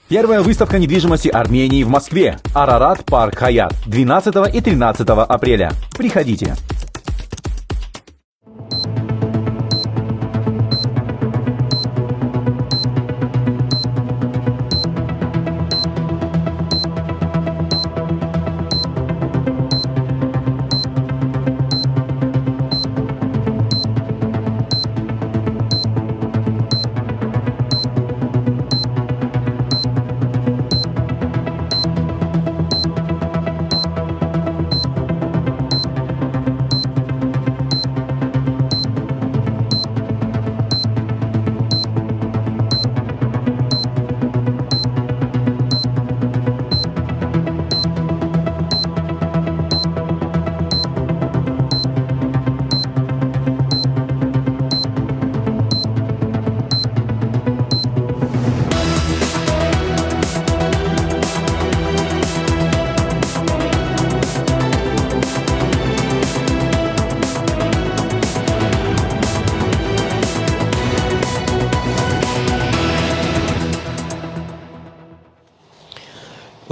Первая выставка недвижимости Армении в Москве. Арарат Парк Хаят. 12 и 13 апреля. Приходите.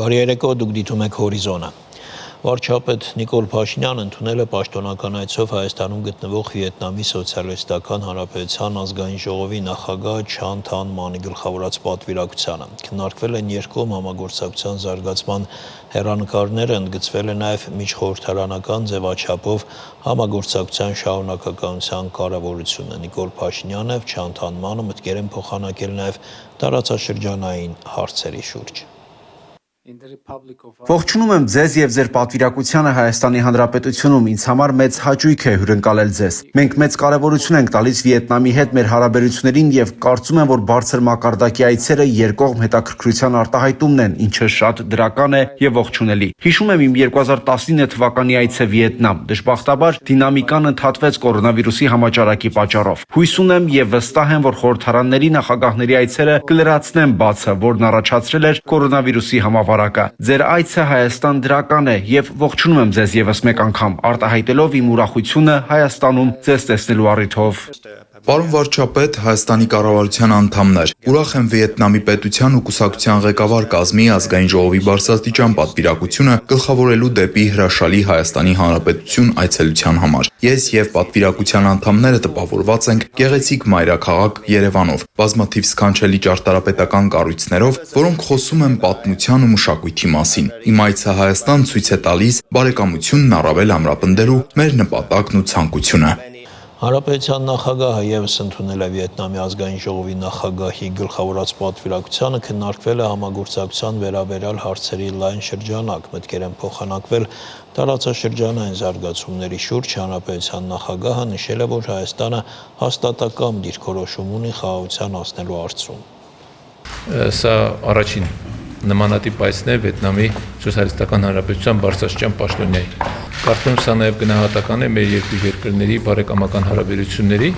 Բարի երեկո, դուք դիտում եք Հորիզոնը։ Վարչապետ Նիկոլ Փաշինյանը ընդունել է պաշտոնական այցով Հայաստանում գտնվող Վիետնամի Սոցիալիստական Հանրապետության ազգային ժողովի նախագահ Չան Թան Մանի գլխավորած պատվիրակությանը։ Քննարկվել են երկկողմ համագործակցության զարգացման հեռանկարները, ընդգծվել է նաև միջխորհրդարանական ձևաչափով համագործակցության շարունակականության կարևորությունը։ Նիկոլ Փաշինյանը եւ Չան Թան Մանը մտքեր են փոխանակել նաև տարածաշրջանային հարցերի շուրջ։ Ողջունում եմ ձեզ եւ ձեր պատվիրակությանը Հայաստանի Հանրապետությունում, ինձ համար մեծ հաճույք է հյուրընկալել ձեզ։ Մենք մեծ կարևորություն ենք տալիս Վիետնամի հետ մեր հարաբերություններին եւ կարծում եմ, որ բարձր մակարդակի այցերը երկկողմ հետաքրքրության արտահայտումն են, ինչը շատ դրական է եւ ողջունելի։ Հիշում եմ իմ 2019 թվականի այցը Վիետնամ։ Դժբախտաբար դինամիկան ընդհատվեց կորոնավիրուսի համաճարակի պատճառով։ Հույս ունեմ եւ վստահ եմ, որ խորհրդարանների նախագահների այցերը կլրացնեն բացը, որն առաջացրել էր կորոնավիրուսի համավարակը։ Ձեր այցը Հայաստան դրական է եւ ողջունում եմ ձեզ եւս մեկ անգամ, արտահայտելով իմ ուրախությունը Հայաստանում ձեզ տեսնելու առիթով։ Պարոն վարչապետ, Հայաստանի կառավարության անդամներ, ուրախ եմ Վիետնամի պետության ու կուսակցության ղեկավար կազմի ազգային ժողովի բարձրաստիճան պատվիրակությունը գլխավորելու դեպի հրաշալի Հայաստանի Հանրապետություն այցելության համար։ Ես եւ պատվիրակության անդամները տպավորված ենք գեղեցիկ մայրաքաղաք Երևանով, բազմաթիվ սքանչելի ճարտարապետական կառույցներով, որոնք խոսում են պատմության ու մշակույթի մասին։ Իմ այցը Հայաստան ցույց է տալիս բարեկամությունն առավել ամրապնդելու մեր նպատակն ու ցանկությունը։ Հանրապետության նախագահը եւս ընդունել է Վիետնամի ազգային ժողովի նախագահի գլխավորած պատվիրակությանը, քննարկվել է համագործակցության վերաբերյալ հարցերի լայն շրջանակ, մտքեր են փոխանակվել տարածաշրջանային զարգացումների շուրջ։ Հանրապետության նախագահը նշել է, որ Հայաստանը հաստատակամ դիրքորոշում ունի խաղաղության հասնելու հարցում։ Սա առաջին նմանատիպ այցն է Վիետնամի Սոցիալիստական Հանրապետության բարձրաստիճան պաշտոնյայի։ Կարծում եմ, սա նաև գնահատական է մեր երկու երկրների բարեկամական հարաբերությունների,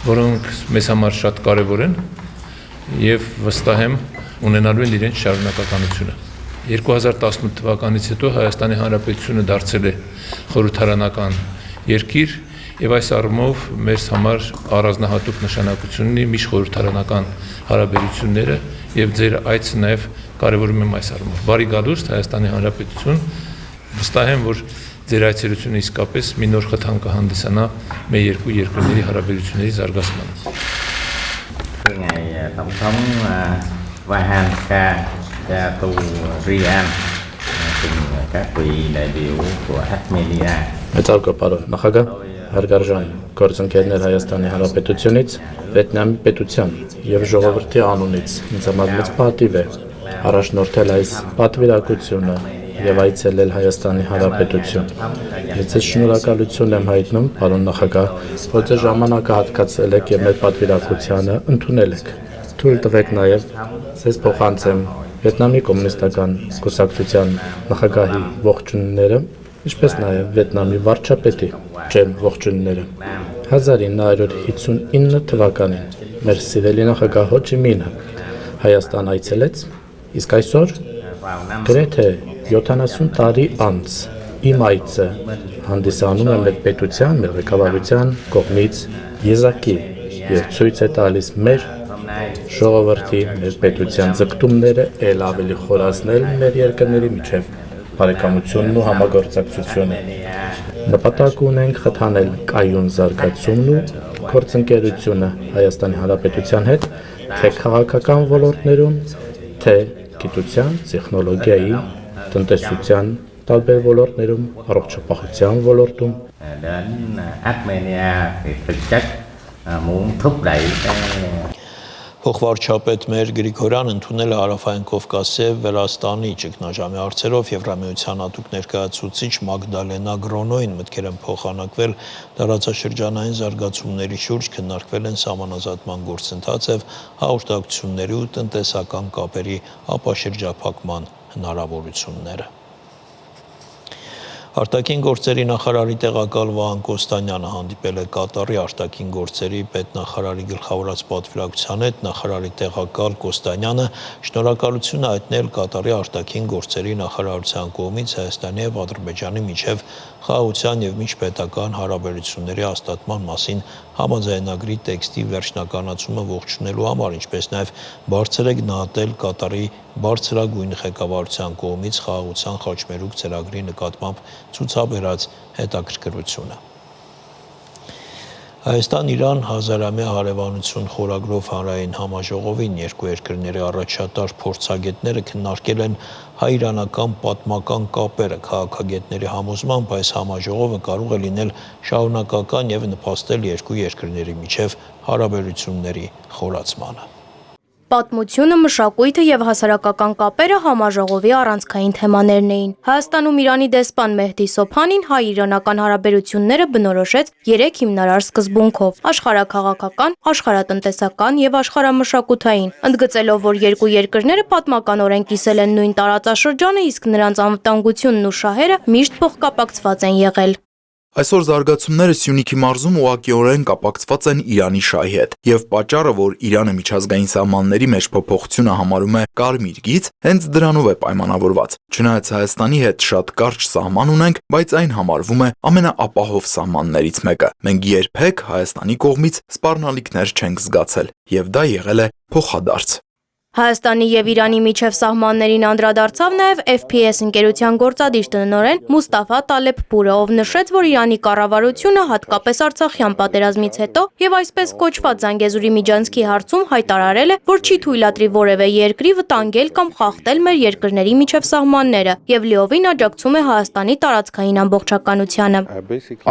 որոնք մեզ համար շատ կարևոր են եւ վստահ եմ ունենալու են իրենց շարունակականությունը։ 2018 թվականից հետո Հայաստանի Հանրապետությունը դարձել է խորհրդարանական երկիր եւ այս առումով մեզ համար առանձնահատուկ նշանակություն ունի միջխորհրդարանական հարաբերությունները եւ ձեր այցը նաեւ կարևորում եմ այս առումով։ Բարի գալուստ Հայաստանի Հանրապետություն, վստահ եմ, որ ձեր այցելությունը իսկապես մի նոր խթան կհանդիսանա մեր երկու երկրների հարաբերությունների զարգացմանը։ Ngày Tổng thống Vahan Katu Rian cùng các vị đại biểu của Armenia. Մեծարգո պարոն նախագահ, հարգարժան գործընկերներ Հայաստանի Հանրապետությունից, Վիետնամի պետության եւ ժողովրդի անունից ինձ համար մեծ պատիվ է առաջնորդել այս պատվիրակությունը եւ այցելել Հայաստանի Հանրապետություն։ Ես ձեզ շնորհակալություն եմ հայտնում, պարոն նախագահ, որ ձեր ժամանակը հատկացրել եք եւ մեր պատվիրակությանը ընդունել եք։ Թույլ տվեք նաեւ ձեզ փոխանցեմ Վիետնամի կոմունիստական կուսակցության նախագահի ողջույնները, ինչպես նաև Վիետնամի վարչապետի ջերմ ողջույնները։ 1959 թվականին մեր սիրելի նախագահ Հո Չի Մինը Հայաստան այցելեց, իսկ այսօր գրեթե 70 տարի անց իմ այցը հանդիսանում է մեր պետության, մեր ղեկավարության կողմից եզակի եւ ցույց է տալիս մեր Ժողովրդի մեր պետության ձգտումները ել ավելի խորացնել մեր երկրների միջև բարեկամությունն ու համագործակցությունը։ Նպատակ ունենք խթանել կայուն զարգացումն ու գործընկերությունը Հայաստանի Հանրապետության հետ, թե քաղաքական ոլորտներում, թե գիտության, տեխնոլոգիայի, տնտեսության տարբեր ոլորտներում, առողջապահության ոլորտում։ Đến Armenia thì thực chất muốn thúc đẩy Փոխվարչապետ Մեր Գրիգորյան ընդունել է Հարավային Կովկասի Վրաստանի ճգնաժամի հարցերով Եվրամիության հատուկ ներկայացուցիչ Մագդալենա Գրոնոին մտքեր են փոխանակվել տարածաշրջանային զարգացումների շուրջ, քննարկվել են սահմանազատման գործընթացը, հաղորդակցությունների ու տնտեսական կապերի ապաշրջափակման հնարավորությունները։ Արտաքին գործերի նախարարի տեղակալ Վահան Կոստանյանը հանդիպել է Կատարի արտաքին գործերի պետնախարարի գլխավորած պատվիրակության հետ։ Նախարարի տեղակալ Կոստանյանը շնորհակալություն հայտնել Կատարի արտաքին գործերի նախարարության կողմից Հայաստանի և Ադրբեջանի միջև խաղաղության և միջպետական հարաբերությունների հաստատման մասին համաձայնագրի տեքստի վերջնականացումը ողջունելու համար, ինչպես նաև բարձր է գնահատել Կատարի բարձրագույն ղեկավարության կողմից խաղաղության խաչմերուկ ծրագրի նկատմամբ ցուցաբերած հետաքրքրությունը։ Հայաստան-Իրան հազարամյա հարևանություն խորագրով հանրային համաժողովին երկու երկրների առաջատար փորձագետները քննարկել են հայ-իրանական պատմական կապերը։ Քաղաքագետների համոզմամբ այս համաժողովը կարող է լինել շարունակական և նպաստել երկու երկրների միջև հարաբերությունների խորացմանը։ Պատմությունը, մշակույթը և հասարակական կապերը համաժողովի առանցքային թեմաներն էին։ Հայաստանում Իրանի դեսպան Մեհդի Սոփանին հայ-իրանական հարաբերությունները բնորոշեց 3 հիմնարար սկզբունքով՝ աշխարհաքաղաքական, աշխարհատնտեսական և աշխարհամշակութային, ընդգծելով, որ երկու երկրները պատմականորեն կիսել են նույն տարածաշրջանը, իսկ նրանց անվտանգությունն ու շահերը միշտ փոխկապակցված են եղել։ Այսօր զարգացումները Սյունիքի մարզում ուղղակիորեն կապակցված են Իրանի շահի հետ, եւ պատճառը, որ Իրանը միջազգային սահմանների մեջ փոփոխությունը համարում է կարմիր գիծ, հենց դրանով է պայմանավորված։ Չնայած Հայաստանի հետ շատ կարճ սահման ունենք, բայց այն համարվում է ամենաապահով սահմաններից մեկը։ Մենք երբեք Հայաստանի կողմից սպառնալիքներ չենք զգացել, եւ դա եղել է փոխադարձ։ Հայաստանի և Իրանի միջև սահմաններին անդրադարձավ նաև FPS ընկերության գործադիր տնօրեն Մուստաֆա Տալեբպուրը, ով նշեց, որ Իրանի կառավարությունը հատկապես Արցախյան պատերազմից հետո եւ այսպես կոչված Զանգեզուրի միջանցքի հարցում հայտարարել է, որ չի թույլատրի որևէ երկրի վտանգել կամ խախտել մեր երկրների միջև սահմանները եւ լիովին աջակցում է Հայաստանի տարածքային ամբողջականությանը։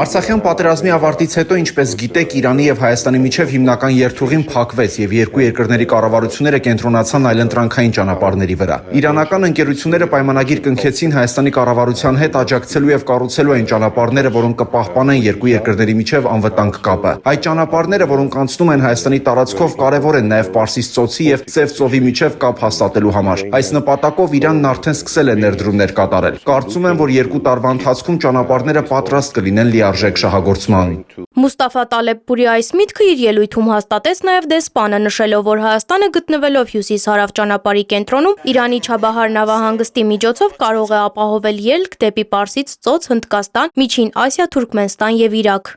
Արցախյան պատերազմի ավարտից հետո, ինչպես գիտեք, Իրանի եւ Հայաստանի միջև հիմնական երթուղին փակվեց եւ երկու երկրների կառավարությունները կենտրոնացան այլընտրանքային ճանապարհների վրա։ Իրանական ընկերությունները պայմանագիր կնքեցին Հայաստանի կառավարության հետ աջակցելու եւ կառուցելու այն ճանապարհները, որոնք կպահպանեն երկու երկրների միջև անվտանգ կապը։ Այդ ճանապարհները, որոնք անցնում են Հայաստանի տարածքով, կարևոր են նաեւ Պարսից ծոցի եւ Սև ծովի միջև կապ հաստատելու համար։ Այս նպատակով Իրանն արդեն սկսել է ներդրումներ կատարել։ Կարծում եմ, որ 2 տարվա ընթացքում ճանապարհները պատրաստ կլինեն լիարժեք շահագործման։ Մուստաֆա Տալեբպուրի այս միտքը իր ելույթում հաստատեց նաև դեսպանը, նշելով, որ Հայաստանը գտնվելով հյուսիս-հարավ ճանապարհի կենտրոնում, Իրանի Չաբահար նավահանգստի միջոցով կարող է ապահովել ելք դեպի Պարսից ծոց, Հնդկաստան, Միջին Ասիա, Թուրքմենստան եւ Իրաք։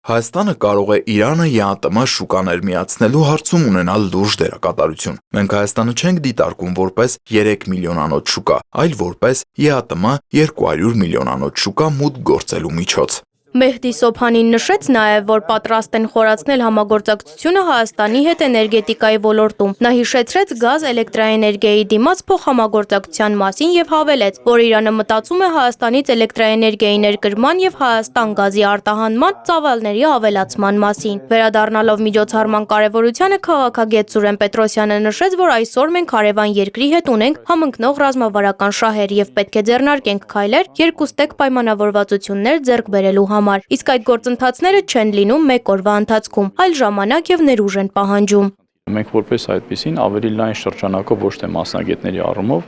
Հայաստանը կարող է Իրանը ԵԱՏՄ շուկաներ միացնելու հարցում ունենալ լուրջ դերակատարություն։ Մենք Հայաստանը չենք դիտարկում որպես 3 միլիոնանոց շուկա, այլ որպես ԵԱՏՄ 200 միլիոնանոց շուկա մուտք գործելու միջոց։ Մեհդի Սոփանին նշեց նաև, որ պատրաստ են խորացնել համագործակցությունը Հայաստանի հետ էներգետիկայի ոլորտում։ Նա հիշեցրեց գազ էլեկտրաէներգիայի դիմաց փոխհամագործակցության մասին եւ հավելեց, որ Իրանը մտածում է Հայաստանից էլեկտրաէներգիայի ներկրման եւ Հայաստան գազի արտահանման ծավալների ավելացման մասին։ Վերադառնալով միջոցառման կարևորությանը, քաղաքագետ Սուրեն Պետրոսյանը նշեց, որ այսօր մենք հարևան երկրի հետ ունենք համընկնող ռազմավարական շահեր եւ պետք է ձեռնարկենք քայլեր երկուստեք պայմանավորվածություններ ձեռք բերելու համար։ Իսկ այդ գործընթացները չեն լինում մեկ օրվա ընթացքում, այլ ժամանակ եւ ներուժ են պահանջում։ Մենք որպես այդպեսին ավելի լայն շրջանակով ոչ թե մասնագետների առումով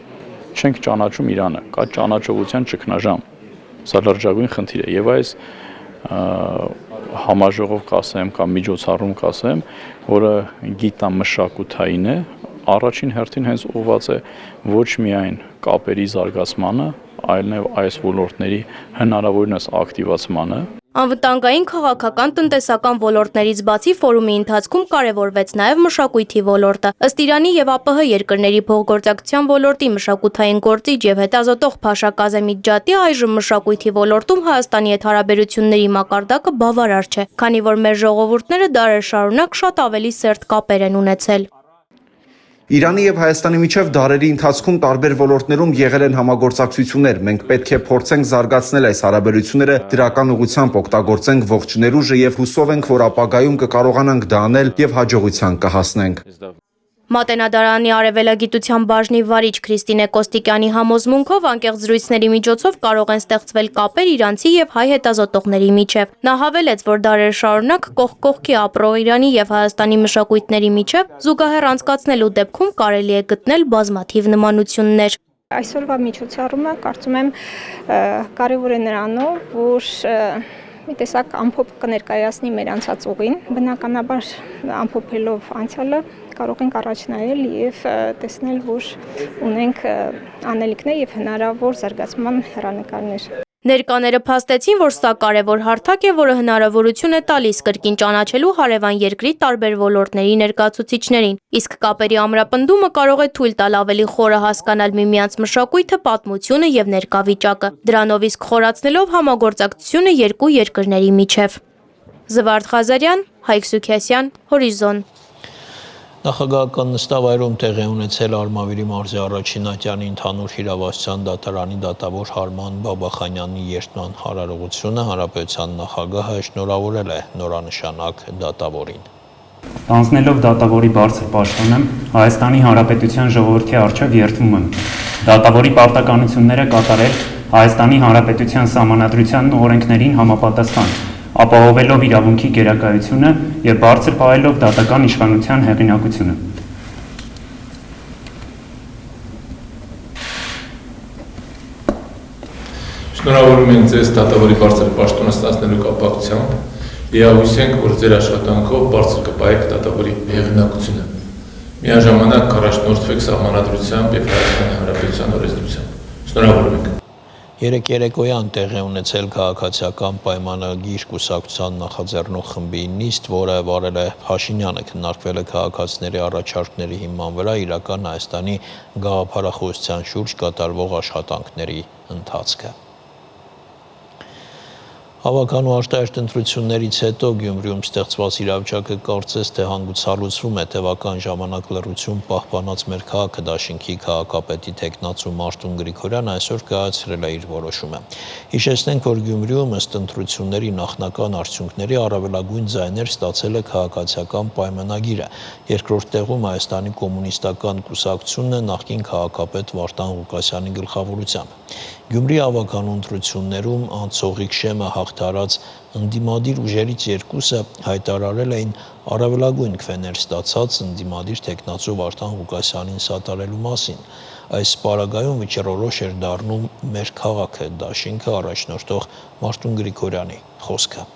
չենք ճանաչում Իրանը, կա ճանաչողության ճգնաժամ։ Սա լրջագույն խնդիր է եւ այս համաժողով կասեմ կամ միջոցառում կասեմ, որը գիտամշակութային է, առաջին հերթին հենց ուղղված է ոչ միայն կապերի զարգացմանը, այլ նաև այս ոլորտների հնարավորինս ակտիվացմանը։ Անվտանգային, քաղաքական, տնտեսական ոլորտներից բացի ֆորումի ընթացքում կարևորվեց նաև մշակույթի ոլորտը։ Ըստ Իրանի եւ ԱՊՀ երկրների փոխգործակցության ոլորտի մշակութային գործիչ եւ հետազոտող Փաշա Կազեմի Ջատի այժմ մշակույթի ոլորտում Հայաստանի հետ հարաբերությունների մակարդակը բավարար չէ, քանի որ մեր ժողովուրդները դարեր շարունակ շատ ավելի սերտ կապեր են ունեցել։ Իրանի եւ Հայաստանի միջև դարերի ընթացքում տարբեր ոլորտներում եղել են համագործակցություններ։ Մենք պետք է փորձենք զարգացնել այս հարաբերությունները, դրական ուղղությամբ օգտագործենք ողջ ներուժը եւ հուսով ենք, որ ապագայում կկարողանանք դա անել եւ հաջողության կհասնենք։ Մատենադարանի արևելագիտության բաժնի վարիչ Քրիստինե Կոստիկյանի համոզմունքով անկեղծ զրույցների միջոցով կարող են ստեղծվել կապեր իրանցի եւ հայ հետազոտողների միջև։ Նա հավելեց, որ դարեր շարունակ կողք կողքի ապրող Իրանի եւ Հայաստանի մշակույթների միջև զուգահեռ անցկացնելու դեպքում կարելի է գտնել բազմաթիվ նմանություններ։ Այսօրվա միջոցառումը կարծում եմ կարևոր է նրանով, որ մի տեսակ ամփոփ կներկայացնի մեր անցած ուղին, բնականաբար ամփոփելով անցյալը կարող ենք առաջ նայել եւ տեսնել, որ ունենք անելիքներ եւ հնարավոր զարգացման հեռանկարներ։ Ներկաները փաստեցին, որ սա կարևոր հարթակ է, որը հնարավորություն է տալիս կրկին ճանաչելու հարևան երկրի տարբեր ոլորտների ներկայացուցիչներին։ Իսկ կապերի ամրապնդումը կարող է թույլ տալ ավելի խորը հասկանալ միմյանց մշակույթը, պատմությունը եւ ներկա դրանով իսկ խորացնելով համագործակցությունը երկու երկրների միջև։ Զվարթ Ղազարյան, Հայկ Սուքիասյան, Հորիզոն։ Նախագահական նստավայրում տեղի ունեցել Արմավիրի մարզի առաջին ատյանի ընդհանուր հիրավասության դատարանի դատավոր Հարման Բաբախանյանի երդման հարարողությունը հանրապետության նախագահը շնորհավորել է նորանշանակ դատավորին։ Անցնելով դատավորի բարձր պաշտոնը, Հայաստանի Հանրապետության ժողովրդի առջև երդվում եմ դատավորի պարտականությունները կատարել Հայաստանի Հանրապետության Սահմանադրության օրենքներին համապատասխան, ապահովելով իրավունքի գերակայությունը եւ բարձր պահելով դատական իշխանության հեղինակությունը։ Շնորհավորում ենք ձեզ դատավորի բարձր պաշտոնը ստանալու կապակցությամբ եւ հույս ենք, որ ձեր աշխատանքով բարձր կպահեք դատավորի հեղինակությունը։ Միաժամանակ կառաջնորդվեք սահմանադրությամբ եւ Հայաստանի Հանրապետության օրենսդրությամբ։ Շնորհավորում ենք։ Երեք երեկոյան տեղի ունեցել քաղաքացիական պայմանագիր կուսակցության նախաձեռնող խմբի նիստ, որը վարել է Փաշինյանը, քննարկվել է քաղաքացիների առաջարկների հիման վրա իրական Հայաստանի գաղափարախոսության շուրջ կատարվող աշխատանքների ընթացքը։ Հավաքան ու արտահերթ ընտրություններից հետո Գյումրիում ստեղծված իրավիճակը կարծես թե հանգուցալուծվում է տևական ժամանակ լռություն պահպանած մեր քաղաքը դաշինքի քաղաքապետի տեխնացու Մարտուն Գրիգորյան այսօր կայացրել է իր որոշումը։ Հիշեցնենք, որ Գյումրիում ըստ ընտրությունների նախնական արդյունքների առավելագույն ձայներ ստացել է քաղաքացիական պայմանագիրը, երկրորդ տեղում Հայաստանի կոմունիստական կուսակցությունն է նախկին քաղաքապետ Վարդան Ղուկասյանի գլխավորությամբ։ Գյումրի ավականու ընտրություններում անցողիկ շեմը հաղթարած ընդդիմադիր ուժերից երկուսը հայտարարել էին առավելագույն քվեներ ստացած ընդդիմադիր տեխնացու Վարդան Ղուկասյանին սատարելու մասին։ Այս պարագայում վճռորոշ էր դառնում մեր քաղաքը դաշինքը առաջնորդող Մարտուն Գրիգորյանի խոսքը։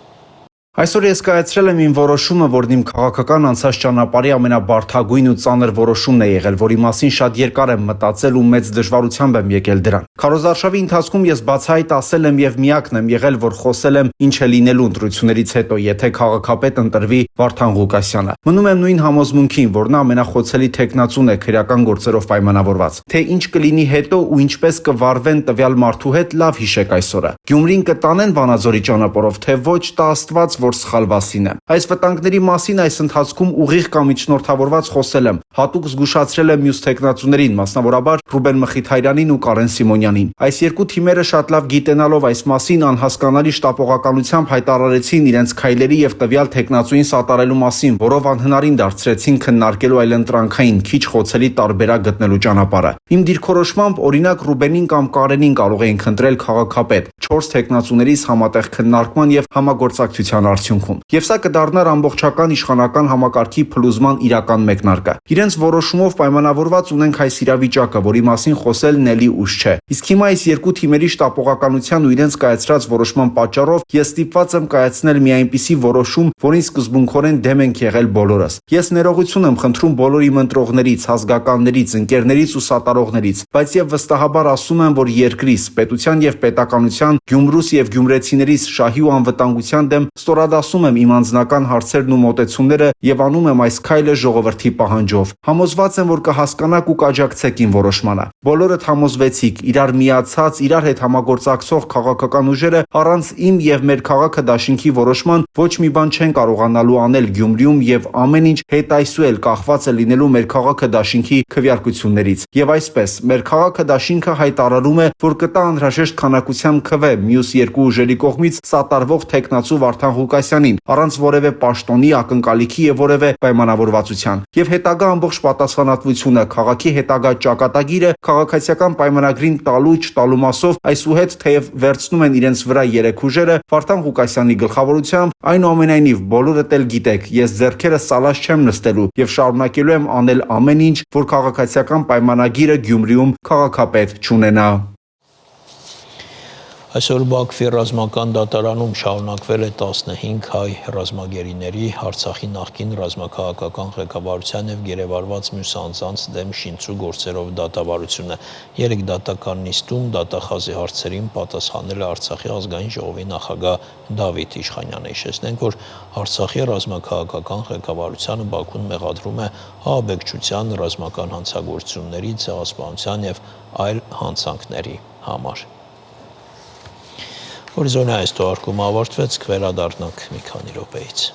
Այսօր ես կայացրել եմ իմ որոշումը, որն իմ քաղաքական անցած ճանապարհի ամենաբարդագույն ու ծանր որոշումն է եղել, որի մասին շատ երկար եմ մտածել ու մեծ դժվարությամբ եմ եկել դրան։ Քարոզարշավի ընթացքում ես բացահայտ ասել եմ եւ միակն եմ եղել, որ խոսել եմ ինչ է լինելու ընտրություններից հետո, եթե քաղաքապետ ընտրվի Վարդան Ղուկասյանը։ Մնում եմ նույն համոզմունքին, որ նա ամենախոցելի տեխնացուն է քրեական գործերով պայմանավորված։ Թե ինչ կլինի հետո ու ինչպես կվարվեն տվյալ մարդու հետ, լավ հիշեք այսօրը։ Գյումրին կտանեն Վանաձորի ճանապարհով, թե ոչ, տա Աստված, որ սխալվասին եմ։ Այս վտանգների մասին այս ընթացքում ուղիղ կամ իջնորդավորված խոսել եմ, հատուկ զգուշացրել եմ մյուս տեխնացուներին, մասնավորաբար Ռուբեն Մխիթարյանին ու Կարեն Սիմոնյանին։ Այս երկու թիմերը շատ լավ գիտենալով այս մասին անհասկանալի շտապողականությամբ հայտարարեցին իրենց քայլերի եւ տվյալ տեխնացուին սատարելու մասին, որով անհնարին դարձրեցին քննարկելու այլընտրանքային քիչ խոցելի տարբերակ գտնելու ճանապարհը։ Իմ դիրքորոշմամբ օրինակ Ռուբենին կամ Կարենին կարող էին խնդրել քաղաքապետ 4 տեխնացուներից համատեղ քննարկման եւ համագործակցության արդյունքում։ Եվ սա կդառնար ամբողջական իշխանական համակարգի փլուզման իրական մեկնարկը։ Իրենց որոշումով պայմանավորված ունենք այս իրավիճակը, որի մասին խոսելն էլի ուշ չէ։ Իսկ հիմա այս երկու թիմերի շտապողականության ու իրենց կայացրած որոշման պատճառով ես ստիպված եմ կայացնել մի այնպիսի որոշում, որին սկզբունքորեն դեմ ենք եղել բոլորս։ Ես ներողություն եմ խնդրում բոլոր իմ ընտրողներից, ազգականներից, ընկերներից ու սատարողներից, բայց եւ վստահաբար ասում եմ, որ երկրիս, պետության եւ պետականության, Գյումրուս եւ գյումրեցիներից շահի ու անվտանգության դեմ ստորադասում եմ իմ անձնական հարցերն ու մոտեցումները եւ անում եմ այս քայլը ժողովրդի պահանջով։ Համոզված եմ, որ կհասկանաք ու կաջակցեք իմ որոշմանը։ Բոլորդ համոզվեցիք, իրար միացած, իրար հետ համագործակցող քաղաքական ուժերը առանց իմ եւ մեր քաղաքը դաշինքի որոշման ոչ մի բան չեն կարողանալու անել Գյումրիում եւ ամեն ինչ հետայսու էլ կախված է լինելու մեր քաղաքը դաշինքի քվեարկություններից։ Եվ այսպես, մեր քաղաքը դաշինքը հայտարարում է, որ կտա անհրաժեշտ քանակությամբ քվե մյուս երկու ուժերի կողմից սատարվող տեխնացու Վարդան Ղուկասյանին, առանց որևէ պաշտոնի, ակնկալիքի եւ որևէ պայմանավորվածության։ Եվ հետագա ամբողջ պատասխանատվությունը, քաղաքի հետագա ճակատագիրը քաղաքացիական պայմանագրին տալու չտալու մասով այսուհետ թեև վերցնում են իրենց վրա երեք ուժերը Վարդան Ղուկասյանի գլխավորությամբ, այնուամենայնիվ բոլորդ էլ գիտեք, ես ձեռքերը սալած չեմ նստելու եւ շարունակելու եմ անել ամեն ինչ, որ քաղաքացիական պայմանագիրը Գյումրիում քաղաքապետ չունենա։ Այսօր Բաքվի ռազմական դատարանում շարունակվել է 15 հայ ռազմագերիների, Արցախի նախկին ռազմաքաղաքական ղեկավարության եւ գերեվարված մյուս անձանց դեմ շինծու գործերով դատավարությունը։ 3 դատական նիստում դատախազի հարցերին պատասխանել է Արցախի ազգային ժողովի նախագահ Դավիթ Իշխանյանը։ Հիշեցնենք, որ Արցախի ռազմաքաղաքական ղեկավարությունը Բաքուն մեղադրում է ահաբեկչության, ռազմական հանցագործությունների, ցեղասպանության եւ այլ հանցանքների համար։ Հորիզոնի այս թողարկումը ավարտվեց, կվերադառնանք մի քանի րոպեից։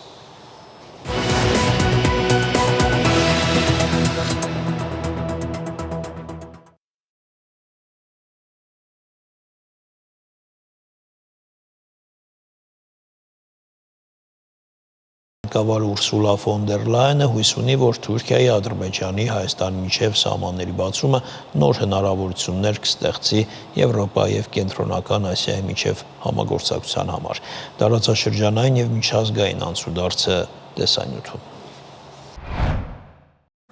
Ղեկավար Ուրսուլա ֆոն դեր Լայենը հույս ունի, որ Թուրքիայի, Ադրբեջանի, Հայաստանի միջև սահմանների բացումը նոր հնարավորություններ կստեղծի Եվրոպայի եւ Կենտրոնական Ասիայի միջև համագործակցության համար։ Տարածաշրջանային եւ միջազգային անցուդարձը տեսանյութում։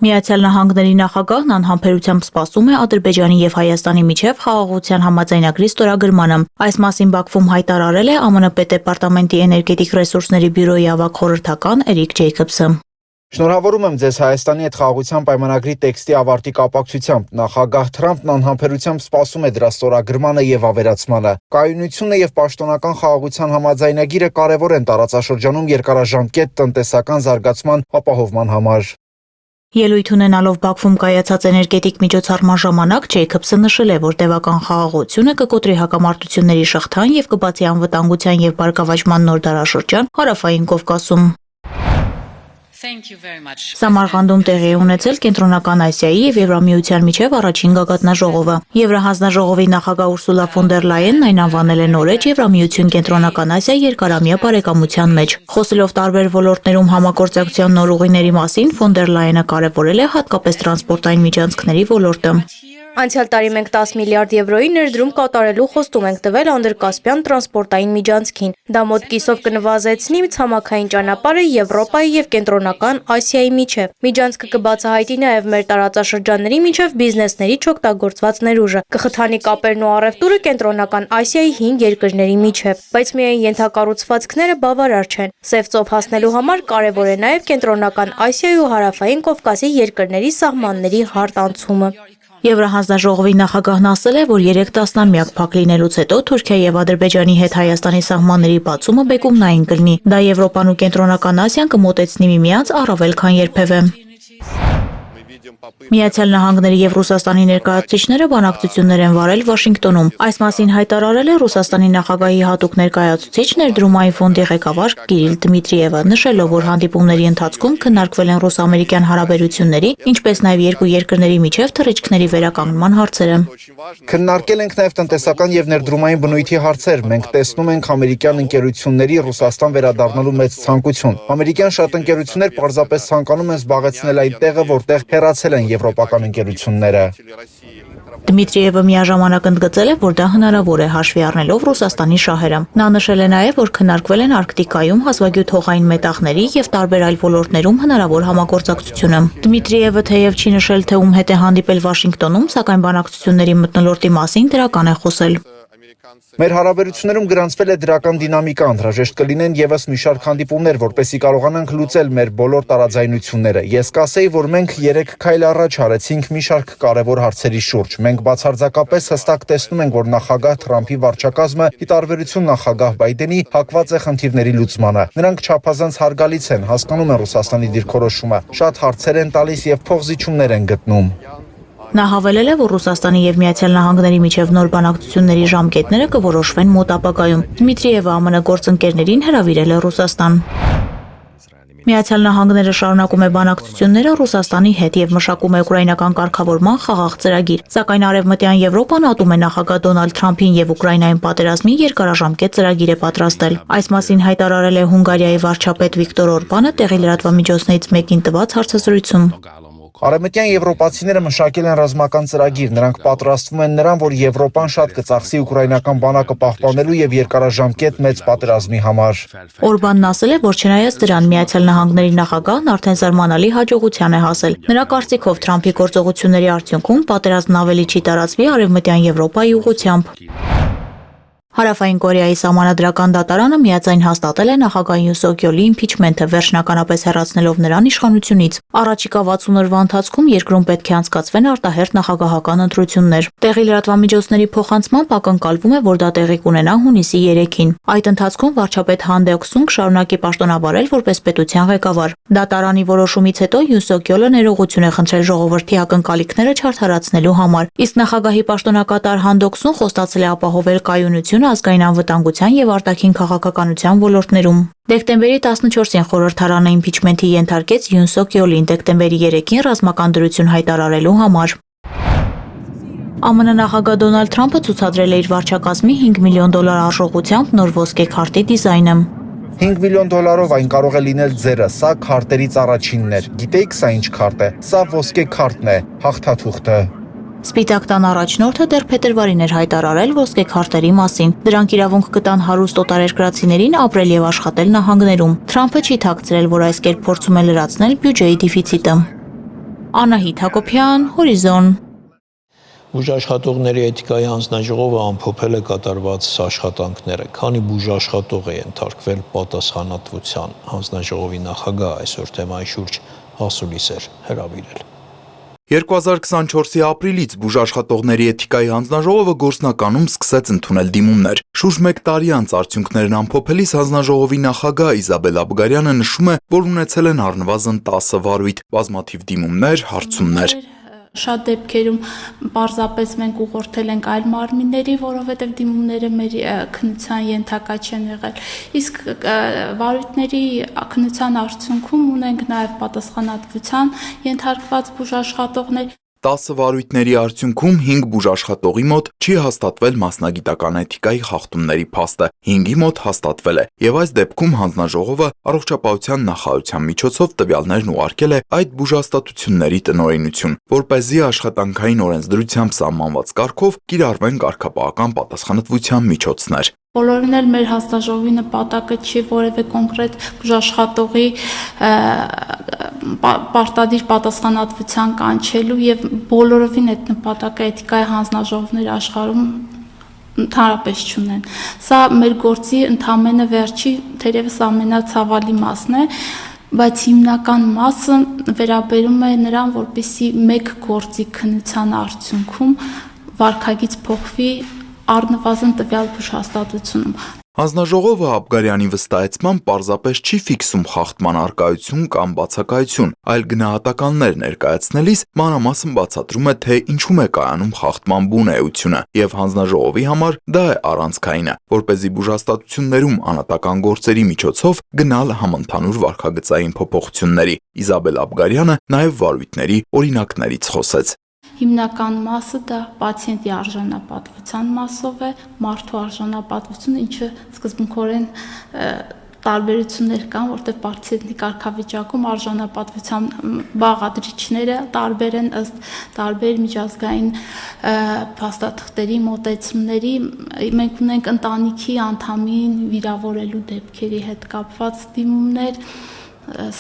Միացյալ Նահանգների նախագահն անհամբերությամբ սպասում է Ադրբեջանի եւ Հայաստանի միջև խաղաղության համաձայնագրի ստորագրմանը։ Այս մասին Բաքվում հայտարարել է ԱՄՆ պետդեպարտամենտի էներգետիկ ռեսուրսների բյուրոյի ավագ խորհրդական Էրիկ Ջեյքոբսը։ Շնորհավորում եմ ձեզ Հայաստանի հետ խաղաղության պայմանագրի տեքստի ավարտի կապակցությամբ։ Նախագահ Թրամփն անհամբերությամբ սպասում է դրա ստորագրմանը եւ ավերացմանը։ Կայունությունը եւ պաշտոնական խաղաղության համաձայնագիրը կարեւոր են տարածաշրջանում երկարաժամկետ տնտեսական զարգացման ապահովման համար։ Ելույթ ունենալով Բաքվում կայացած էներգետիկ միջոցառման ժամանակ Ջեյքոբսը նշել է, որ տևական խաղաղությունը կկոտրի հակամարտությունների շղթան եւ կբացի անվտանգության եւ բարգավաճման նոր դարաշրջան Հարավային Կովկասում։ Սամարղանդում տեղի է ունեցել Կենտրոնական Ասիայի եւ Եվրամիության միջև առաջին գագաթնաժողովը։ Եվրահանձնաժողովի նախագահ Ուրսուլա ֆոն դեր Լայենն այն անվանել է նորեջ Եվրամիություն Կենտրոնական Ասիայի երկարամյա բարեկամության մեջ։ Խոսելով տարբեր ոլորտներում համագործակցության նոր ուղիների մասին, ֆոն դեր Լայենը կարևորել է հատկապես տրանսպորտային միջանցքների ոլորտը։ Անցյալ տարի մենք 10 միլիարդ եվրոյի ներդրում կատարելու խոստում ենք տվել անդրկասպյան տրանսպորտային միջանցքին։ Դա մոտ կիսով կնվազեցնի ցամաքային ճանապարհը Եվրոպայի եւ Կենտրոնական Ասիայի միջև։ Միջանցքը կբացահայտի նաեւ մեր տարածաշրջանների միջև բիզնեսների չօգտագործված ներուժը, կխթանի կապերն ու առևտուրը Կենտրոնական Ասիայի 5 երկրների միջև։ Բայց միայն ենթակառուցվածքները բավարար չեն։ Սև ծով հասնելու համար կարևոր է նաեւ Կենտրոնական Ասիայի ու Հարավային Կովկասի երկրների սահմանների հարթ անցումը։ Եվրահանձնաժողովի նախագահն ասել է, որ 3 տասնամյակ փակ լինելուց հետո Թուրքիայի եւ Ադրբեջանի հետ Հայաստանի սահմանների բացումը բեկումնային կլինի։ Դա Եվրոպան ու Կենտրոնական Ասիան կմոտեցնի միմյանց առավել քան երբևէ։ Միացյալ Նահանգների եւ Ռուսաստանի ներկայացուցիչները բանակցություններ են վարել Վաշինգտոնում։ Այս մասին հայտարարել է Ռուսաստանի նախագահի հատուկ ներկայացուցիչ ներդրումային ֆոնդի ղեկավար Կիրիլ Դմիտրիևը, նշելով, որ հանդիպումների ընթացքում քննարկվել են ռուս-ամերիկյան հարաբերությունների, ինչպես նաեւ երկու երկրների միջև թռիչքների վերականգնման հարցերը։ Քննարկել ենք նաեւ տնտեսական եւ ներդրումային բնույթի հարցեր։ Մենք տեսնում ենք ամերիկյան ընկերությունների Ռուսաստան վերադառնալու մեծ ցանկություն։ Ամերիկյան շատ ընկերություններ պարզապես ցանկանում են զբաղեցնել այդ տեղը, որտեղ հեռացել ասել են եվրոպական ընկերությունները։ Դմիտրիևը միաժամանակ ընդգծել է, որ դա հնարավոր է հաշվի առնելով Ռուսաստանի շահերը։ Նա նշել է նաև, որ քննարկվել են Արկտիկայում հազվագյուտ հողային մետաղների եւ տարբեր այլ ոլորտներում հնարավոր համագործակցությունը։ Դմիտրիևը թեև չի նշել, թե ում հետ է հանդիպել Վաշինգտոնում, սակայն բանակցությունների մթնոլորտի մասին դրական է խոսել։ Մեր հարաբերություններում գրանցվել է դրական դինամիկա, անհրաժեշտ կլինեն եւս մի շարք հանդիպումներ, որպեսզի կարողանանք լուծել մեր բոլոր տարաձայնությունները։ Ես կասեի, որ մենք 3 քայլ առաջ արեցինք մի շարք կարևոր հարցերի շուրջ։ Մենք բացարձակապես հստակ տեսնում ենք, որ նախագահ Թրամփի վարչակազմը, ի տարբերություն նախագահ Բայդենի, հակված է խնդիրների լուծմանը։ Նրանք չափազանց հարգալից են, հասկանում են Ռուսաստանի դիրքորոշումը, շատ հարցեր են տալիս եւ փոխզիջումներ են գտնում։ Նա հավելել է, որ Ռուսաստանի եւ Միացյալ Նահանգների միջև նոր բանակցությունների ժամկետները կորոշվեն մոտ ապագայում։ Դմիտրիևը ԱՄՆ գործընկերներին հրավիրել է Ռուսաստան։ Միացյալ Նահանգները շարունակում է բանակցությունները Ռուսաստանի հետ եւ մշակում է ուկրաինական կարգավորման խաղաղ ծրագիր, սակայն Արևմտյան Եվրոպան ատում է նախագահ Դոնալդ Թրամփին եւ Ուկրաինային պատերազմի երկարաժամկետ ծրագիր է պատրաստել։ Այս մասին հայտարարել է Հունգարիայի վարչապետ Վիկտոր Օրբանը տեղի լրատվամիջոցներից մեկին տված հարցազրույցում։ Արևմտյան եվրոպացիները մշակել են ռազմական ծրագիր, նրանք պատրաստվում են նրան, որ Եվրոպան շատ կծախսի ուկրաինական բանակը պահպանելու եւ երկարաժամկետ մեծ պատերազմի համար։ Օրբանն ասել է, որ չնայած դրան Միացյալ Նահանգների նախագահն արդեն զարմանալի հաջողության է հասել։ Նրա կարծիքով Թրամփի գործողությունների արդյունքում պատերազմն ավելի չի տարածվի Արևմտյան Եվրոպայի ուղղությամբ։ Հարավային Կորեայի սահմանադրական դատարանը միաձայն հաստատել է նախագահ Յուն Սոկ Յոլի իմփիչմենթը, վերջնականապես հեռացնելով նրան իշխանությունից։ Առաջիկա 60 օրվա ընթացքում երկրում պետք է անցկացվեն արտահերթ նախագահական ընտրություններ։ Տեղի լրատվամիջոցների փոխանցմամբ ակնկալվում է, որ դա տեղի կունենա հունիսի 3-ին։ Այդ ընթացքում վարչապետ Han Deok-սուն կշարունակի պաշտոնավարել որպես պետության ղեկավար։ Դատարանի որոշումից հետո Յուն Սոկ Յոլը ներողություն է խնդրել ժողովրդի ակնկալիքները չարդարացնելու համար, իսկ նախագահի պաշտոնակատար Han Deok-սուն խոստացել է ապահովել կայունություն ազգային անվտանգության եւ արտաքին քաղաքականության ոլորտներում։ Դեկտեմբերի 14-ին խորհրդարանը իմփիչմենթի ենթարկեց Յուն Սոկ Յոլին դեկտեմբերի 3-ին ռազմական դրություն հայտարարելու համար։ ԱՄՆ նախագահ Դոնալդ Թրամփը ցուցադրել է իր վարչակազմի $5 միլիոն արժողությամբ նոր ոսկե քարտի դիզայնը։ $5 միլիոն այն կարող է լինել ձերը, սա քարտերից առաջինն էր։ Գիտեիք սա ինչ քարտ է։ Սա ոսկե քարտն է, հաղթաթուղթը։ Սպիտակ տան առաջնորդը դեռ փետրվարին էր հայտարարել ոսկե քարտերի մասին։ Դրանք իրավունք կտան հարուստ օտարերկրացիներին ապրել եւ աշխատել նահանգներում։ Թրամփը չի թաքցրել, որ այս կերպ փորձում է լրացնել բյուջեի դեֆիցիտը։ Անահիտ Հակոբյան, Հորիզոն։ Բուժաշխատողների էթիկայի հանձնաժողովը ամփոփել է կատարված աշխատանքները, քանի բուժաշխատող է ենթարկվել պատասխանատվության։ Հանձնաժողովի նախագահ այսօր թեմայի շուրջ հասուլիս էր հրավիրել։ 2024-ի ապրիլից բուժաշխատողների էթիկայի հանձնաժողովը գործնականում սկսեց ընդունել դիմումներ։ Շուրջ 1 տարի անց արդյունքներն ամփոփելիս հանձնաժողովի նախագահ Իզաբել Աբգարյանը նշում է, որ ունեցել են առնվազն 10 վարույթ, բազմաթիվ դիմումներ, հարցումներ։ Շատ դեպքերում պարզապես մենք ուղղորդել ենք այլ մարմինների, որովհետև դիմումները մեր քննության ենթակա չեն եղել։ Իսկ վարույթների քննության արդյունքում ունենք նաև պատասխանատվության ենթարկված բուժաշխատողներ։ 10 վարույթների արդյունքում 5 բուժաշխատողի մոտ չի հաստատվել մասնագիտական էթիկայի խախտումների փաստը, 5-ի մոտ հաստատվել է, եւ այս դեպքում հանձնաժողովը առողջապահության նախարարության միջոցով տվյալներն ուղարկել է այդ բուժհաստատությունների տնօրինություն, որպեսզի աշխատանքային օրենսդրությամբ սահմանված կարգով կիրառվեն կարգապահական պատասխանատվության միջոցներ։ Բոլորին էլ մեր հանձնաժողովի նպատակը չի որևէ կոնկրետ բուժաշխատողի պարտադիր պատասխանատվության կանչելու եւ բոլորովին այդ նպատակը էթիկայի հանձնաժողովներ աշխարհում ընդհանրապես չունեն։ Սա մեր գործի ընդամենը վերջի, թերևս ամենացավալի մասն է, բայց հիմնական մասը վերաբերում է նրան, որպեսզի մեկ գործի քննության արդյունքում վարքագիծ փոխվի առնվազն տվյալ բուժհաստատությունում։ Հանձնաժողովը Աբգարյանի վստահեցմամբ պարզապես չի ֆիքսում խախտման առկայություն կամ բացակայություն, այլ գնահատականներ ներկայացնելիս մանրամասն բացատրում է, թե ինչու է կայանում խախտման բուն էությունը, եւ հանձնաժողովի համար դա է առանցքայինը, որպեսզի բուժհաստատություններում անհատական գործերի միջոցով գնալ համընդհանուր վարքագծային փոփոխությունների։ Իզաբել Աբգարյանը նաեւ վարույթների օրինակներից խոսեց։ Հիմնական մասը դա պացիենտի արժանապատվության մասով է, մարդու արժանապատվությունը, ինչը սկզբունքորեն տարբերություններ կան, որտեղ պարցենտի կարգավիճակում արժանապատվության բաղադրիչները տարբեր են ըստ տարբեր միջազգային փաստաթղթերի մոտեցումների։ Մենք ունենք ընտանիքի անդամին վիրավորելու դեպքերի հետ կապված դիմումներ,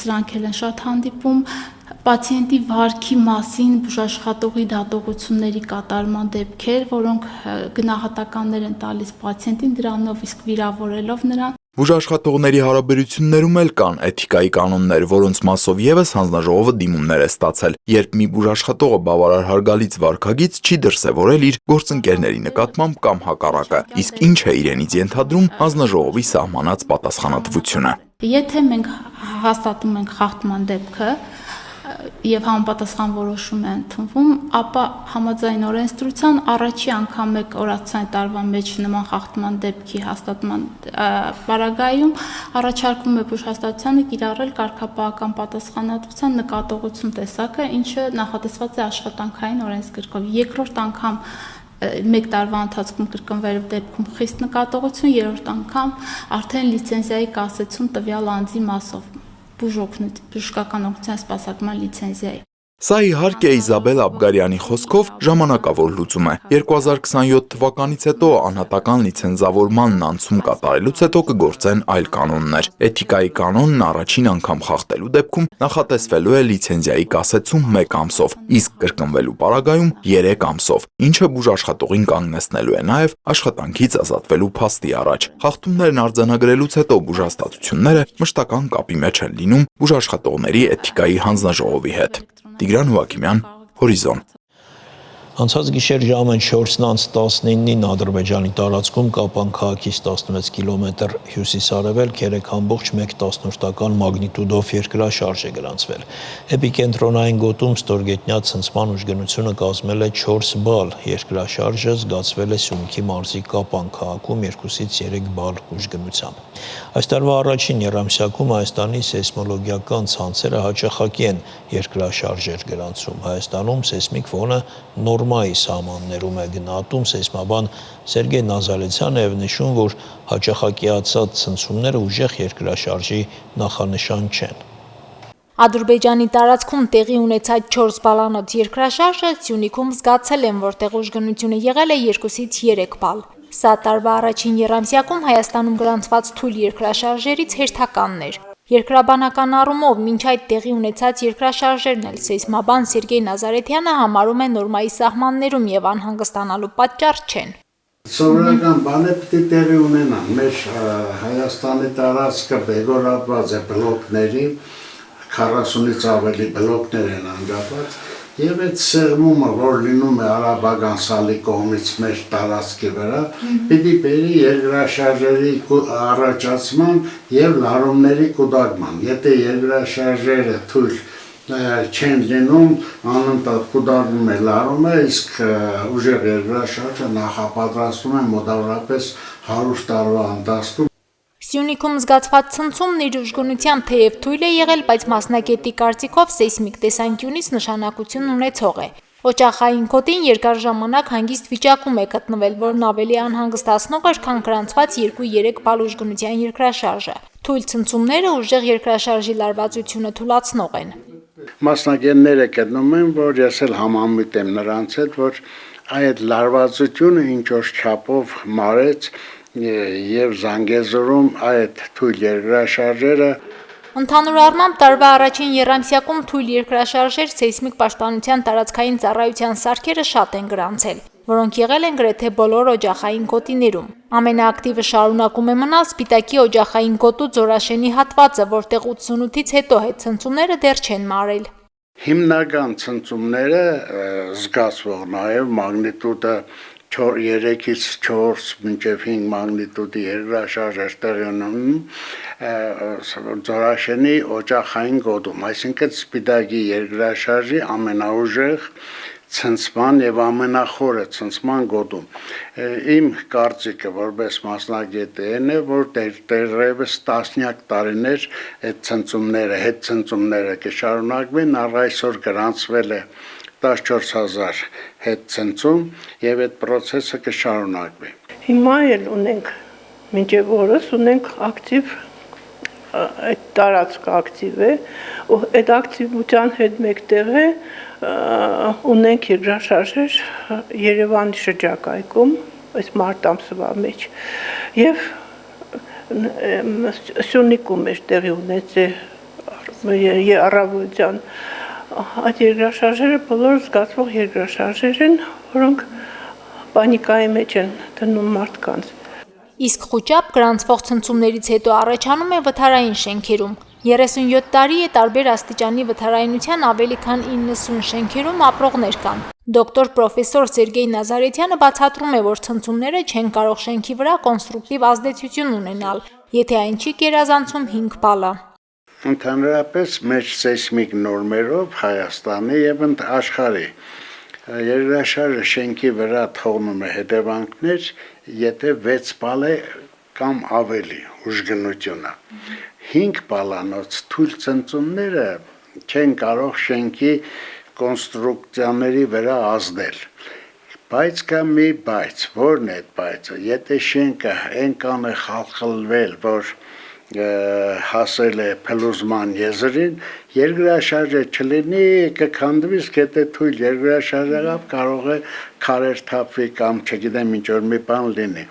սրանք էլ են շատ հանդիպում, պացիենտի վարքի մասին բուժաշխատողի դատողությունների կատարման դեպքեր, որոնք գնահատականներ են տալիս պացիենտին, դրանով իսկ վիրավորելով նրան։ Բուժաշխատողների հարաբերություններում էլ կան էթիկայի կանոններ, որոնց մասով եւս հանձնաժողովը դիմումներ է ստացել, երբ մի բուժաշխատողը բավարար հարգալից վարքագիծ չի դրսևորել իր գործընկերների նկատմամբ կամ հակառակը, իսկ ինչ է իրենից ենթադրում հանձնաժողովի սահմանած պատասխանատվությունը։ Եթե մենք հաստատում ենք խախտման դեպքը եւ համապատասխան որոշում է ընդունվում, ապա համաձայն օրենսդրության առաջի անգամ մեկ օրացիոն տարվա մեջ նման խախտման դեպքի հաստատման պարագայում առաջարկվում է բուժհաստատությանը կիրառել կարգապահական պատասխանատվության նկատողություն տեսակը, ինչը նախատեսված է աշխատանքային օրենսգրքով։ Երկրորդ անգամ մեկ տարվա ընթացքում կրկնվելու դեպքում խիստ նկատողություն, երրորդ անգամ արդեն լիցենզիայի կասեցում տվյալ անձի մասով բուժկական օգնության սպասարկման լիցենզիայի։ Սա իհարկե Իզաբել Աբգարյանի խոսքով ժամանակավոր լուծում է։ 2027 թվականից հետո անհատական լիցենզավորմանն անցում կատարելուց հետո կգործեն այլ կանոններ։ Էթիկայի կանոնն առաջին անգամ խախտելու դեպքում նախատեսվելու է լիցենզիայի կասեցում 1 ամսով, իսկ կրկնվելու պարագայում 3 ամսով, ինչը բուժաշխատողին կանգնեցնելու է նաև աշխատանքից ազատվելու փաստի առաջ։ Խախտումներն արձանագրելուց հետո բուժհաստատությունները մշտական կապի մեջ են լինում բուժաշխատողների էթիկայի հանձնաժողովի հետ։ Տիգրան Հուակիմյան, Հորիզոն։ Անցած գիշեր ժամը 4:19-ին Ադրբեջանի տարածքում Կապան քաղաքից 16 կիլոմետր հյուսիս-արևելք 3.1 մագնիտուդով երկրաշարժ է գրանցվել։ Էպիկենտրոնային գոտում ստորգետնյա ցնցման ուժգնությունը կազմել է 4 բալ, երկրաշարժը զգացվել է Սյունիքի մարզի Կապան քաղաքում 2-ից 3 բալ ուժգնությամբ։ Այս տարվա առաջին եռամսյակում Հայաստանի սեյսմոլոգիական ցանցերը հաճախակի են երկրաշարժեր գրանցում։ Հայաստանում սեյսմիկ ֆոնը նորմայի սահմաններում է գնահատում սեյսմաբան Սերգեյ Նազարեթյանը եւ նշում, որ հաճախակիացած ցնցումները ուժեղ երկրաշարժի նախանշան չեն։ Ադրբեջանի տարածքում տեղի ունեցած 4 բալանոց երկրաշարժը Սյունիքում զգացել են, որտեղ ուժգնությունը եղել է 2-ից 3 բալ։ Սա տարվա առաջին եռամսյակում Հայաստանում գրանցված թույլ երկրաշարժերից հերթականն էր։ Երկրաբանական առումով մինչ այդ տեղի ունեցած երկրաշարժերն էլ սեյսմաբան Սերգեյ Նազարեթյանը համարում է նորմայի սահմաններում եւ անհանգստանալու պատճառ չեն։ Սովորական բանը պիտի տեղի ունենան։ Մեր Հայաստանի տարածքը բեգորատված է բլոկների, 40-ից ավելի բլոկներ են անգատված, եւ այդ սեղմումը, որ լինում է արաբական սալի կողմից մեր տարածքի վրա, պիտի բերի երկրաշարժերի առաջացման եւ լարումների կուտակման։ Եթե երկրաշարժերը թույլ չեն լինում, անընդհատ կուտակվում է լարումը, իսկ ուժեղ երկրաշարժը նախապատրաստում է մոտավորապես 100 տարվա ընթացքում։ Սյունիքում զգացված ցնցումն իր ուժգնության թեև թույլ է եղել, բայց մասնագետի կարծիքով սեյսմիկ տեսանկյունից նշանակություն ունեցող է։ Օջախային կոտին երկար ժամանակ հանգիստ վիճակում է գտնվել, որն ավելի անհանգստացնող էր, քան գրանցված 2-3 բալ ուժգնության երկրաշարժը։ Թույլ ցնցումները ուժեղ երկրաշարժի լարվածությունը թույլատնող են։ Մասնագետները գտնում են, որ ես էլ համամիտ եմ նրանց հետ, որ այդ լարվածությունը ինչ որ չափով մարեց եւ Զանգեզուրում այդ թույլ երկրաշարժերը Ընդհանուր առմամբ տարվա առաջին եռամսյակում թույլ երկրաշարժեր սեյսմիկ պաշտպանության տարածքային ծառայության սարքերը շատ են գրանցել, որոնք եղել են գրեթե բոլոր օջախային գոտիներում։ Ամենաակտիվը շարունակում է մնալ Սպիտակի օջախային գոտու Ձորաշենի հատվածը, որտեղ 88-ից հետո հետցնցումները դեռ չեն մարել։ Հիմնական ցնցումները զգացվող նաեւ մագնիտուդը 3-ից 4 մինչև 5 մագնիտուդի երկրաշարժ տեղի ունենում Ձորաշենի օջախային գոտում, այսինքն Սպիտակի երկրաշարժի ամենաուժեղ ցնցման եւ ամենախորը ցնցման գոտում։ Իմ կարծիքը որպես մասնագետ է, որ դեռևս տասնյակ տարիներ այդ ցնցումները, հետցնցումները կշարունակվեն, առ այսօր գրանցվել է 14000 հետ ցնցում եւ այդ process-ը կշարունակվի։ Հիմա էլ ունենք, մինչև օրս ունենք ակտիվ այդ տարածքը ակտիվ է, ու այդ ակտիվության հետ մեկտեղ է ունենք երկրաշարժեր Երևանի շրջակայքում, այս մարտ ամսվա մեջ, եւ Սյունիքում էր տեղի ունեցել առավոտյան այդ երկրաշարժերը բոլոր զգացվող երկրաշարժեր են, որոնք պանիկայի մեջ են դնում մարդկանց։ Իսկ խուճապ գրանցվող ցնցումներից հետո առաջանում է վթարային շենքերում։ 37 տարի է տարբեր աստիճանի վթարայնության ավելի քան 90 շենքերում ապրողներ կան։ Դոկտոր պրոֆեսոր Սերգեյ Նազարեթյանը բացատրում է, որ ցնցումները չեն կարող շենքի վրա կոնստրուկտիվ ազդեցություն ունենալ, եթե այն չի գերազանցում 5 բալա։ Ընդհանրապես մեր սեյսմիկ նորմերով Հայաստանի եւ աշխարհի երկրաշարժը շենքի վրա թողնում է հետևանքներ, եթե 6 բալ է կամ ավելի ուժգնությունը։ 5 բալանոց թույլ ցնցումները չեն կարող շենքի կոնստրուկցիաների վրա ազդել։ Բայց կա մի բայց, որն է այդ բայցը, եթե շենքը այնքան է խալխլվել, որ հասել է փլուզման եզրին, երկրաշարժը չլինի, կքանդվի, եթե թույլ երկրաշարժը կարող է քարեր թափվի կամ չգիտեմ ինչ որ մի բան լինի։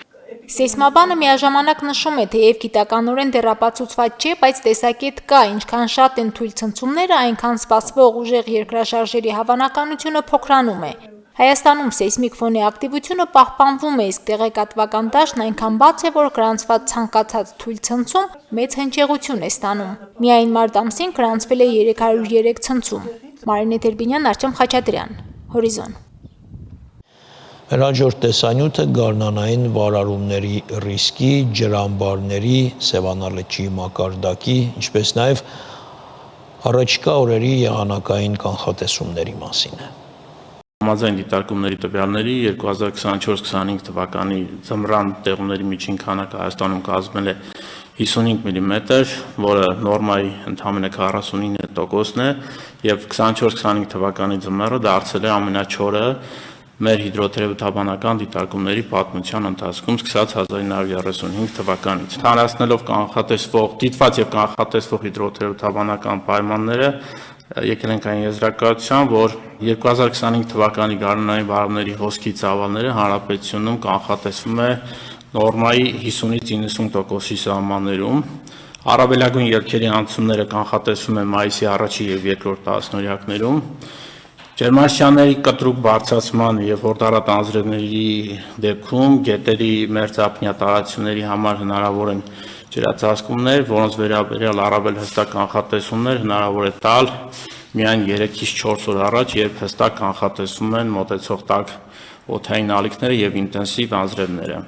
Սեյսմաբանը միաժամանակ նշում է, թեև գիտականորեն դեռ ապացուցված չէ, բայց տեսակետ կա, ինչքան շատ են թույլ ցնցումները, այնքան սպասվող ուժեղ երկրաշարժերի հավանականությունը փոքրանում է։ Հայաստանում սեյսմիկ ֆոնի ակտիվությունը պահպանվում է, իսկ տեղեկատվական դաշտն այնքան բաց է, որ գրանցված ցանկացած թույլ ցնցում մեծ հնչեղություն է ստանում։ Միայն մարտ ամսին գրանցվել է 303 ցնցում։ Մարինե Տերբինյան, Արտյոմ Խաչատրյան, Հորիզոն։ Հաջորդ տեսանյութը գարնանային վարարումների ռիսկի, ջրամբարների, Սևանալեչի մակարդակի, ինչպես նաև առաջիկա օրերի եղանակային կանխատեսումների մասին է։ Համաձայն դիտարկումների տվյալների 2024-25 թվականի ձմռան տեղումների միջին քանակը Հայաստանում կազմել է 55 մմ, որը նորմայի ընդամենը 49%-ն է, եւ 24-25 թվականի ձմեռը դարձել է ամենաչորը մեր հիդրոթերապևտաբանական դիտարկումների պատմության ընթացքում սկսած 1935 թվականից։ Ընդհանրացնելով դիտված եւ կանխատեսվող հիդրոթերապևտաբանական պայմանները, եկել ենք այն եզրակացության, որ 2025 թվականի գարնանային վարարումների հոսքի ծավալները հանրապետությունում կանխատեսվում է նորմայի 50-ից 90%-ի սահմաններում։ Առավելագույն ելքերի անցումները կանխատեսվում են մայիսի առաջին եւ երկրորդ տասնօրյակներում։ Ջերմաստիճանների կտրուկ բարձրացման եւ հորդառատ անձրևների դեպքում գետերի մերձափնյա տարածությունների համար հնարավոր են ջրածածկումներ, որոնց վերաբերյալ առավել հստակ կանխատեսումներ հնարավոր է տալ միայն 3-ից 4 օր առաջ, երբ հստակ կանխատեսվում են մոտեցող տաք օդային ալիքները եւ ինտենսիվ անձրևները։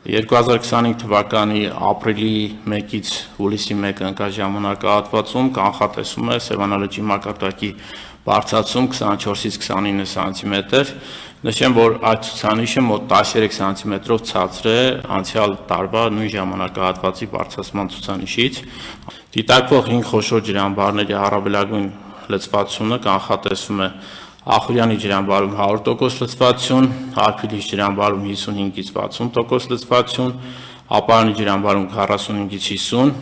2025 թվականի ապրիլի 1-ից հուլիսի 1 ընկած ժամանակահատվածում կանխատեսվում է Սևանալեչի մակարդակի բարձրացում 24-ից 29 սանտիմետր։ Նշեմ, որ այդ ցուցանիշը մոտ 13 սանտիմետրով ցածր է անցյալ տարվա նույն ժամանակահատվածի բարձրացման ցուցանիշից։ Դիտարկվող 5 խոշոր ջրամբարների առավելագույն լցվածությունը կանխատեսվում է Ախուրյանի ջրամբարում 100% լցվածություն, Արփիլի ջրամբարում 55-ից 60% լցվածություն, Ապարանի ջրամբարում 45-ից 50,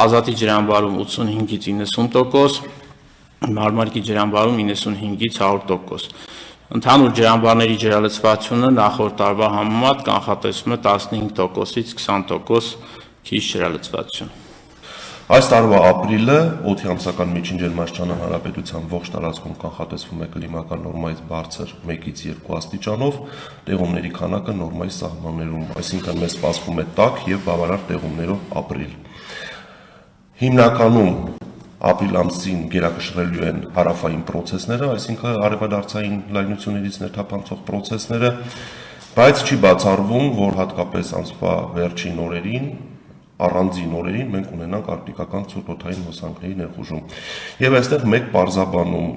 Ազատի ջրամբարում 85-ից 90%, Մարմարքի ջրամբարում 95-ից 100%։ Ընդհանուր ջրամբարների ջրալցվածությունը նախորդ տարվա համեմատ կանխատեսվում է 15%-ից 20% քիչ ջրալցվածություն։ Այս տարվա ապրիլը օդի ամսական միջին ջերմաստիճանը հանրապետության ողջ տարածքում կանխատեսվում է կլիմական նորմայից բարձր 1-ից 2 աստիճանով, տեղումների քանակը նորմայի սահմաններում, այսինքն մեզ սպասվում է տաք եւ բավարար տեղումներով ապրիլ։ Հիմնականում ապրիլ ամսին գերակշռելու են հարավային պրոցեսները, այսինքն արևադարձային լայնություններից ներթափանցող պրոցեսները, բայց չի բացառվում, որ հատկապես ամսվա վերջին օրերին առանձին օրերին մենք ունենանք արկտիկական ցուրտօդային հոսանքների ներխուժում։ Եվ այստեղ մեկ պարզաբանում,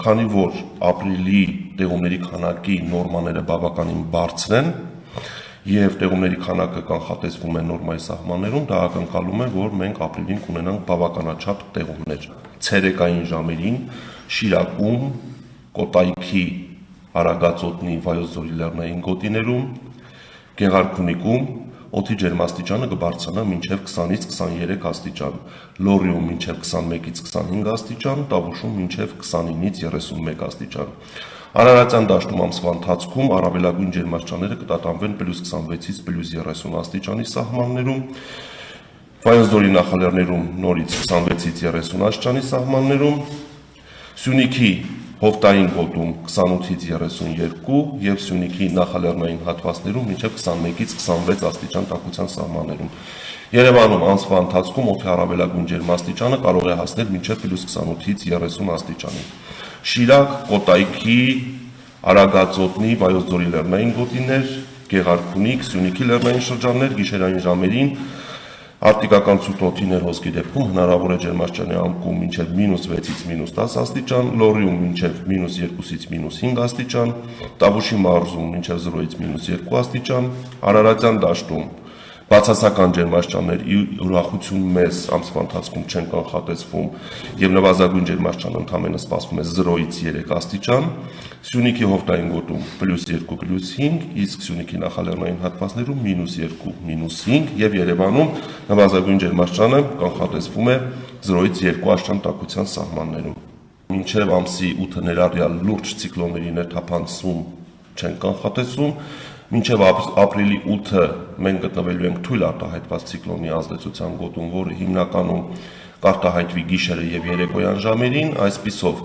քանի որ ապրիլի տեղումների քանակի նորմաները բավականին բարձր են եւ տեղումների քանակը կանխատեսվում է նորմայի սահմաններում, դա ակնկալում է, որ մենք ապրիլին կունենանք բավականաչափ տեղումներ։ Ցերեկային ժամերին Շիրակում, Կոտայքի Արագածոտնի Վայոց ձորի լեռնային գոտիներում, Գեղարքունիքում, օդի ջերմաստիճանը կբարձրանա մինչև 20-ից 23 աստիճան, Լոռիում մինչև 21-ից 25 աստիճան, Տավուշում մինչև 29-ից 31 աստիճան։ Արարատյան դաշտում ամսվա ընթացքում առավելագույն ջերմաստիճանները կտատանվեն +26-ից +30 աստիճանի սահմաններում, Վայոց ձորի նախալեռներում նորից 26-ից 30 աստիճանի սահմաններում, Սյունիքի հովտային գոտում 28-ից 32 եւ Սյունիքի նախալեռնային հատվածներում մինչև 21-ից 26 աստիճան տաքության սահմաններում։ Երևանում ամսվա ընթացքում օդի առավելագույն ջերմաստիճանը կարող է հասնել մինչև +28-ից 30 աստիճանի։ Շիրակ, Կոտայքի, Արագածոտնի, Վայոց ձորի լեռնային գոտիներ, Գեղարքունիք, Սյունիքի լեռնային շրջաններ գիշերային ժամերին Արտիկական ցուրտ օդի ներհոսքի դեպքում հնարավոր է ջերմաստիճանի անկում մինչև -6-ից -10 աստիճան, Լոռիում մինչև -2-ից -5 աստիճան, Տավուշի մարզում մինչև 0-ից -2 աստիճան, Արարատյան դաշտում բացասական ջերմաստիճաններ ի ուրախություն մեծ ամսվա ընթացքում չեն կանխատեսվում եւ նվազագույն ջերմաստիճանը ընդամենը սպասվում է 0-ից 3 աստիճան, Սյունիքի հովտային գոտում +2, +5, իսկ Սյունիքի նախալեռնային հատվածներում -2, -5 եւ Երևանում նվազագույն ջերմաստիճանը կանխատեսվում է 0-ից 2 աստիճան տաքության սահմաններում։ Մինչև ամսի 8-ը ներառյալ լուրջ ցիկլոնների ներթափանցում չեն կանխատեսվում, մինչև ապրիլի 8-ը մենք գտնվելու ենք թույլ արտահայտված ցիկլոնի ազդեցության գոտում, որը հիմնականում կարտահայտվի գիշերը եւ երեկոյան ժամերին, այսպիսով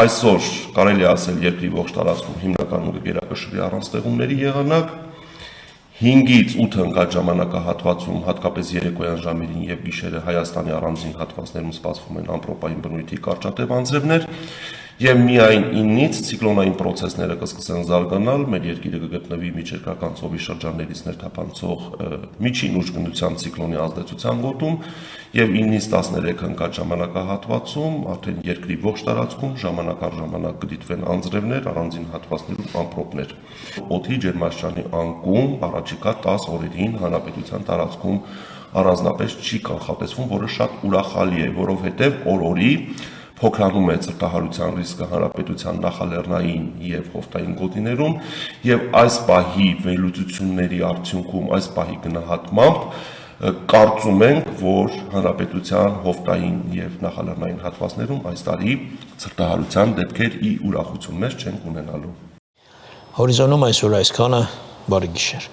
այսօր կարելի է ասել երկրի ողջ տարածքում հիմնականում կգերակշռի առանց ստեղումների եղանակ, 5-ից 8 ընկած ժամանակահատվածում, հատկապես երեկոյան ժամերին եւ գիշերը Հայաստանի առանձին հատվածներում սպասվում են ամպրոպային բնույթի կարճատև անձրևներ, եւ միայն 9-ից ցիկլոնային process-ները կսկսեն զարգանալ, մեր երկիրը կգտնվի միջերկրական ծովի շրջաններից ներթափանցող միջին ուժգնության ցիկլոնի ազդեցության գոտում եւ 9-ից 13 ընկած ժամանակահատվածում արդեն երկրի ողջ տարածքում ժամանակ առ ժամանակ կդիտվեն անձրևներ, առանձին հատվածներում ամպրոպներ։ Օդի ջերմաստիճանի անկում առաջիկա 10 օրերին հանրապետության տարածքում առանձնապես չի կանխատեսվում, որը շատ ուրախալի է, որովհետեւ օր-օրի փոքրանում է ծրտահարության ռիսկը հանրապետության նախալեռնային եւ հովտային գոտիներում եւ այս պահի վերլուծությունների արդյունքում այս պահի գնահատմամբ կարծում ենք, որ հանրապետության հովտային եւ նախալեռնային հատվածներում այս տարի ծրտահարության դեպքեր ի ուրախություն մեզ չենք ունենալու։ Հորիզոնում այսօր այսքանը, բարի գիշեր։